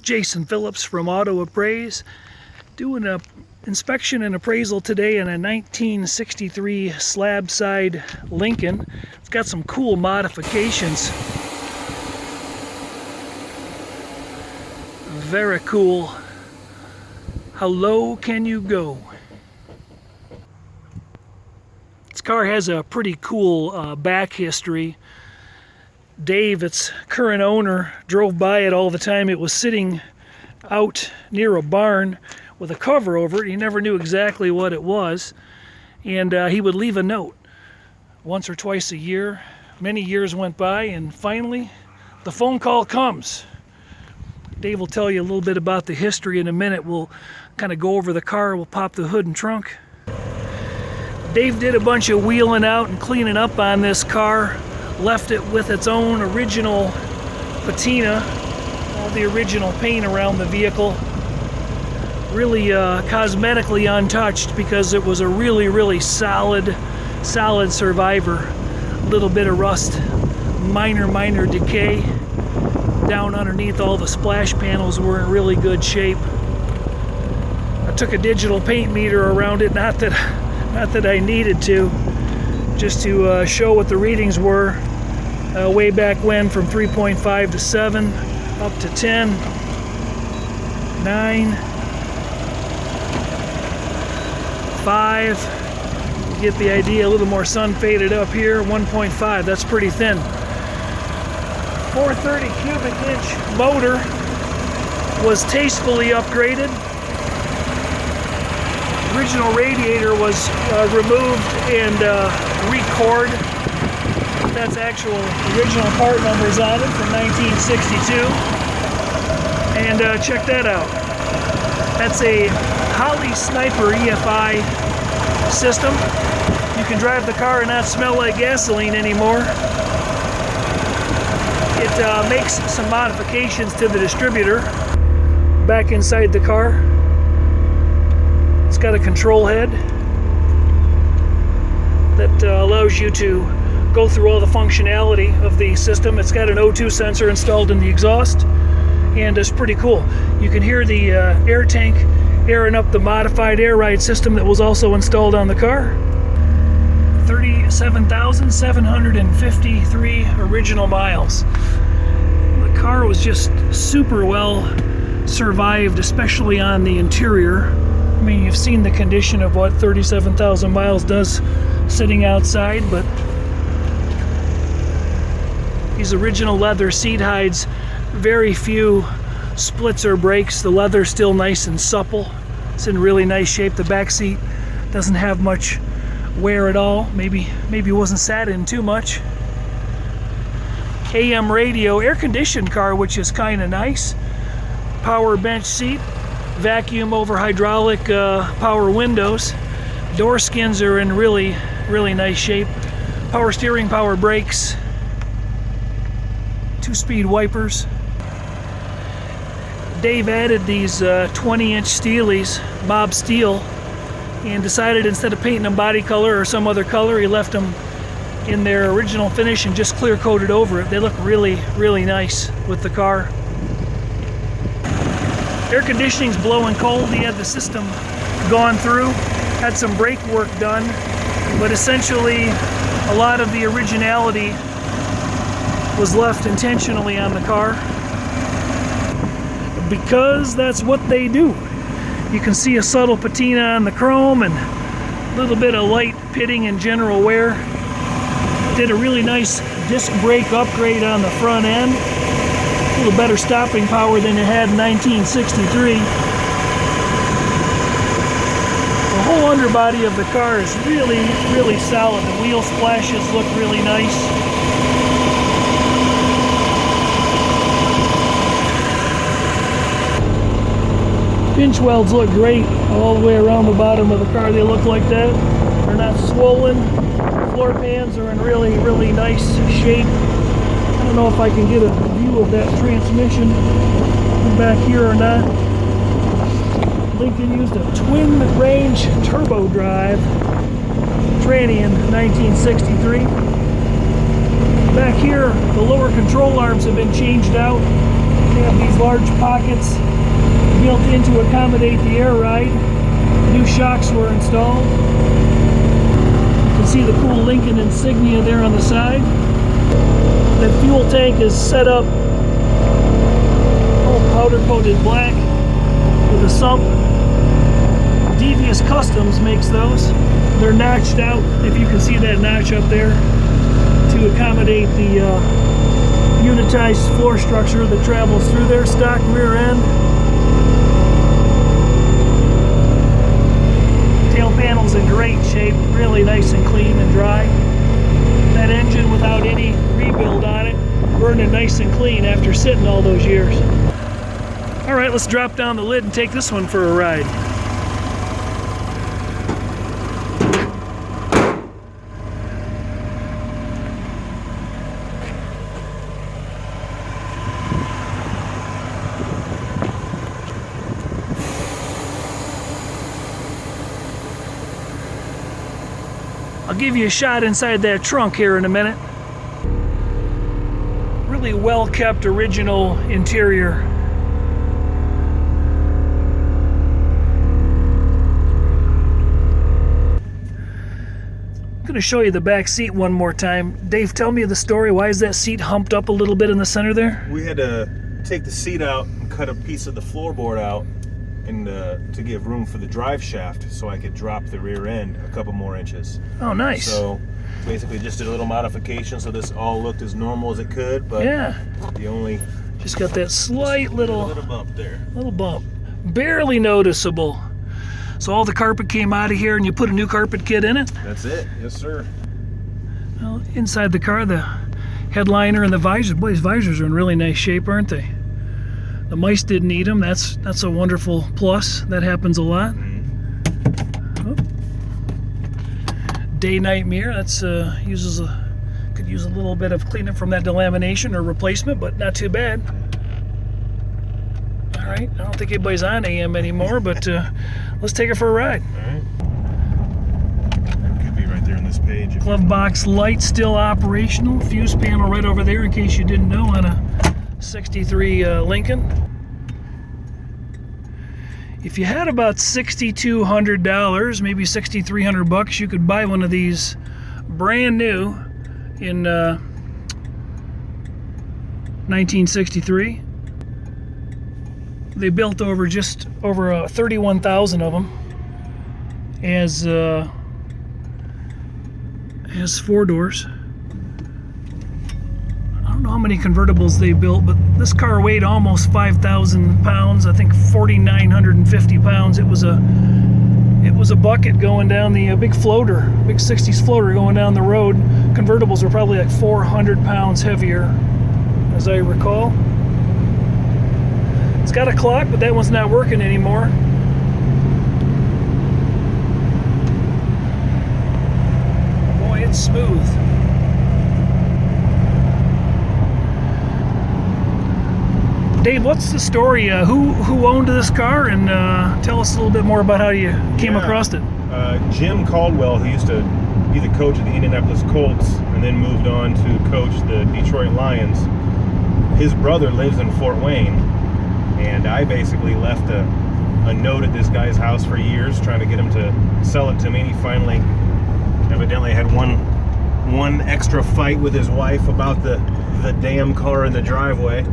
Jason Phillips from Appraise, doing an inspection and appraisal today in a 1963 Slabside Lincoln. It's got some cool modifications. Very cool. How low can you go? This car has a pretty cool back history. Dave, its current owner, drove by it all the time. It was sitting out near a barn with a cover over it. He never knew exactly what it was, and he would leave a note once or twice a year. Many years went by, and finally the phone call comes. Dave will tell you a little bit about the history in a minute. We'll kind of go over the car. We'll pop the hood and trunk. Dave did a bunch of wheeling out and cleaning up on this car, left it with its own original patina, all the original paint around the vehicle, really cosmetically untouched because it was a really solid survivor. A little bit of rust, minor decay. Down underneath, all the splash panels were in really good shape. I took a digital paint meter around it, not that I needed to, just to show what the readings were way back when, from 3.5 to 7 up to 10, 9, 5. You get the idea. A little more sun faded up here. 1.5. That's pretty thin. 430 cubic inch motor was tastefully upgraded. Original radiator was removed and recored. That's actual original part numbers on it from 1962. And check that out. That's a Holly Sniper EFI system. You can drive the car and not smell like gasoline anymore. It makes some modifications to the distributor back inside the car. It's got a control head that allows you to go through all the functionality of the system. It's got an O2 sensor installed in the exhaust, and it's pretty cool. You can hear the air tank airing up the modified air ride system that was also installed on the car. 37,753 original miles. The car was just super well survived, especially on the interior. I mean, you've seen the condition of what 37,000 miles does sitting outside, but these original leather seat hides, very few splits or breaks. The leather's still nice and supple. It's in really nice shape. The back seat doesn't have much wear at all. Maybe it wasn't sat in too much. AM radio, air-conditioned car, which is kind of nice. Power bench seat, vacuum over hydraulic power windows. Door skins are in really nice shape. Power steering, power brakes. 2-speed wipers. Dave added these 20-inch steelies, Bob Steel, and decided instead of painting them body color or some other color, he left them in their original finish and just clear coated over it. They look really nice with the car. Air conditioning's blowing cold. He had the system gone through, had some brake work done, but essentially a lot of the originality was left intentionally on the car because that's what they do. You can see a subtle patina on the chrome and a little bit of light pitting and general wear. Did a really nice disc brake upgrade on the front end. A little better stopping power than it had in 1963. The whole underbody of the car is really solid. The wheel splashes look really nice. Pinch welds look great all the way around the bottom of the car. They look like that. They're not swollen. Floor pans are in really nice shape. I don't know if I can get a view of that transmission from back here or not. Lincoln used a twin range turbo drive tranny in 1963. Back here, the lower control arms have been changed out. They have these large pockets built in to accommodate the air ride. New shocks were installed. You can see the cool Lincoln insignia there on the side. The fuel tank is set up all powder coated black with a sump. Devious Customs makes those. They're notched out, if you can see that notch up there, to accommodate the unitized floor structure that travels through their stock rear end. Tail panel's in great shape, really nice and clean and dry. That engine without any rebuild on it, burning nice and clean after sitting all those years. All right, let's drop down the lid and take this one for a ride. I'll give you a shot inside that trunk here in a minute. Really well kept original interior. I'm going to show you the back seat one more time. Dave, tell me the story. Why is that seat humped up a little bit in the center there? We had to take the seat out and cut a piece of the floorboard out and to give room for the drive shaft so I could drop the rear end a couple more inches. Oh, nice. So basically just did a little modification so this all looked as normal as it could, but yeah, the only... Just got that slight little bump there. Little bump. Barely noticeable. So all the carpet came out of here and you put a new carpet kit in it? That's it. Yes, sir. Well, inside the car, the headliner and the visors. Boy, these visors are in really nice shape, aren't they? The mice didn't eat them. That's a wonderful plus. That happens a lot. Oh. Day-night mirror. That's could use a little bit of cleanup from that delamination or replacement, but not too bad. All right. I don't think anybody's on AM anymore, but let's take it for a ride. All right. That could be right there on this page. Glove box light still operational. Fuse panel right over there in case you didn't know on a 63 Lincoln. If you had about $6,200, maybe $6,300, you could buy one of these brand new in 1963. They built just over 31,000 of them as four doors. I don't know how many convertibles they built, but this car weighed almost 5,000 pounds. I think 4,950 pounds. It was a bucket going down the big floater, big 60s floater going down the road. Convertibles were probably like 400 pounds heavier, as I recall. It's got a clock, but that one's not working anymore. Boy, it's smooth. Dave, what's the story? Who owned this car, and tell us a little bit more about how you came across it. Jim Caldwell, who used to be the coach of the Indianapolis Colts and then moved on to coach the Detroit Lions. His brother lives in Fort Wayne, and I basically left a note at this guy's house for years trying to get him to sell it to me. And he finally evidently had one extra fight with his wife about the damn car in the driveway.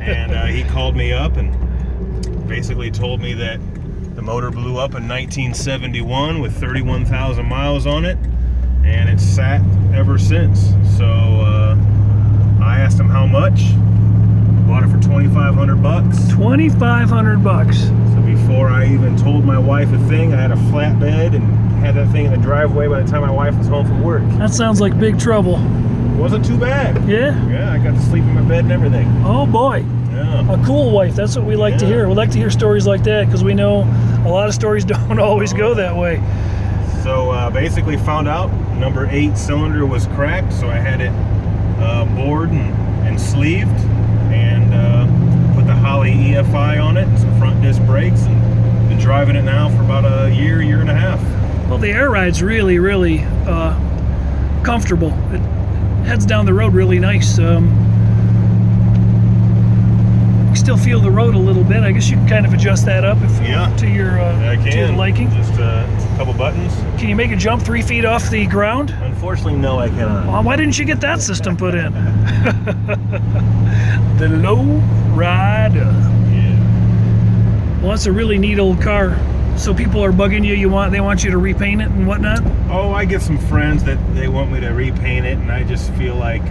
And he called me up and basically told me that the motor blew up in 1971 with 31,000 miles on it, and it's sat ever since. So I asked him how much. Bought it for $2,500. $2,500. So before I even told my wife a thing, I had a flatbed and had that thing in the driveway by the time my wife was home from work. That sounds like big trouble. Wasn't too bad. Yeah? Yeah, I got to sleep in my bed and everything. Oh boy. Yeah. A cool wife. That's what we like to hear. We like to hear stories like that because we know a lot of stories don't always go that way. So basically found out number 8 cylinder was cracked, so I had it bored and sleeved, and put the Holley EFI on it and some front disc brakes, and been driving it now for about a year and a half. Well, the air ride's really, really comfortable. It heads down the road really nice. still feel the road a little bit. I guess you can kind of adjust that up if to your to your liking. Just a couple buttons. Can you make it jump 3 feet off the ground? Unfortunately, no, I cannot. Well, why didn't you get that system put in? The low rider. Yeah. Well, that's a really neat old car. So people are bugging you. They want you to repaint it and whatnot. Oh, I get some friends that they want me to repaint it, and I just feel like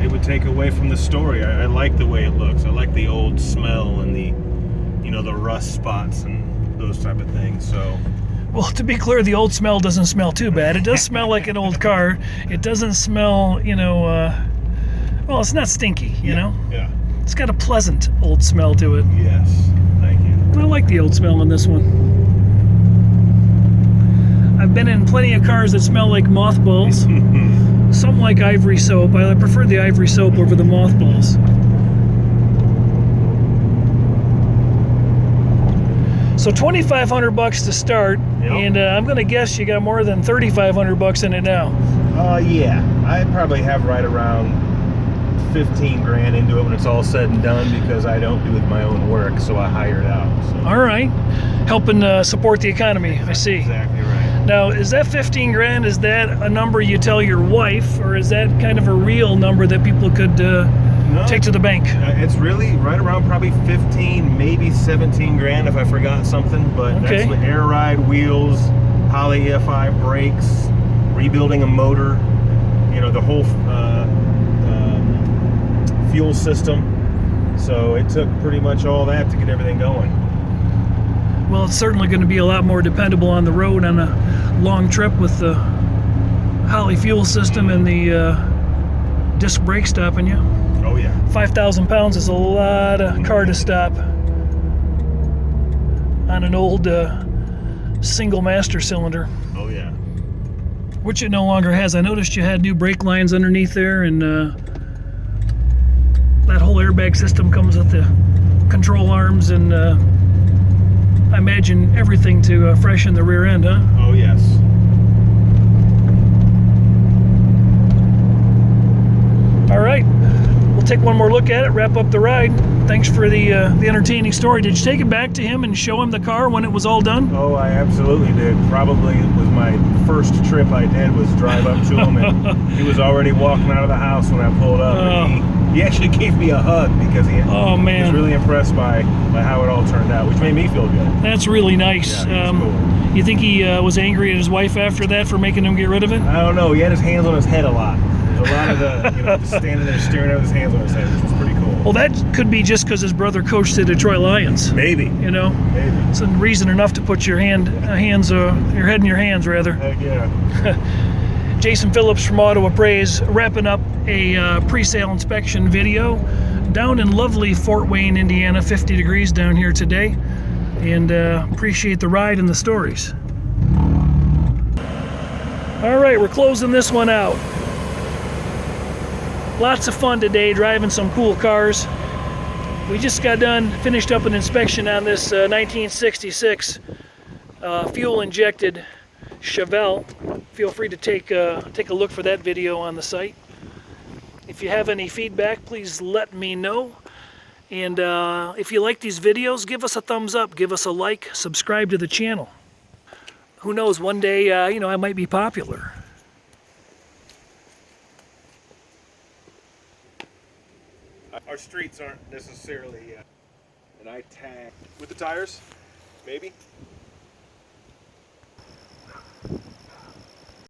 it would take away from the story. I like the way it looks. I like the old smell and the rust spots and those type of things. So. Well, to be clear, the old smell doesn't smell too bad. It does smell like an old car. It doesn't smell, well, it's not stinky, you know? Yeah. It's got a pleasant old smell to it. Yes. Thank you. I like the old smell in this one. I've been in plenty of cars that smell like mothballs. Some like ivory soap. I prefer the ivory soap over the mothballs. So $2,500 to start, and I'm gonna guess you got more than $3,500 in it now. Yeah, I probably have right around 15 grand into it when it's all said and done, because I don't do my own work, so I hire it out. So. All right, helping support the economy. I see. Exactly right. Now, is that 15 grand? Is that a number you tell your wife, or is that kind of a real number that people could take to the bank? It's really right around probably 15, maybe 17 grand if I forgot something. But that's with air ride, wheels, poly EFI brakes, rebuilding a motor, the whole fuel system. So it took pretty much all that to get everything going. Well, it's certainly going to be a lot more dependable on the road on a long trip with the Holley fuel system and the disc brake stopping you. Oh yeah. 5,000 pounds is a lot of car to stop on an old single master cylinder. Oh yeah. Which it no longer has. I noticed you had new brake lines underneath there, and that whole airbag system comes with the control arms and I imagine everything to freshen the rear end, huh? Oh yes. All right. We'll take one more look at it, wrap up the ride. Thanks for the entertaining story. Did you take it back to him and show him the car when it was all done? Oh, I absolutely did. Probably it was my first trip I did was drive up to him, and he was already walking out of the house when I pulled up. And he actually gave me a hug because he was really impressed by how it all turned out, which made me feel good. That's really nice. Yeah, cool. You think he was angry at his wife after that for making him get rid of it? I don't know. He had his hands on his head a lot. There's a lot of just standing there staring at his hands on his head, which was pretty cool. Well, that could be just because his brother coached the Detroit Lions. Maybe. Maybe. It's a reason enough to put your head in your hands, rather. Heck yeah. Jason Phillips from Auto Appraise, wrapping up a pre-sale inspection video down in lovely Fort Wayne, Indiana. 50 degrees down here today, and appreciate the ride and the stories. All right, we're closing this one out. Lots of fun today driving some cool cars. We just got finished up an inspection on this 1966 fuel-injected Chevelle. Feel free to take a look for that video on the site. If you have any feedback, please let me know. And if you like these videos, give us a thumbs up, give us a like, subscribe to the channel. Who knows, one day, I might be popular. Our streets aren't necessarily, and I tag with the tires, maybe.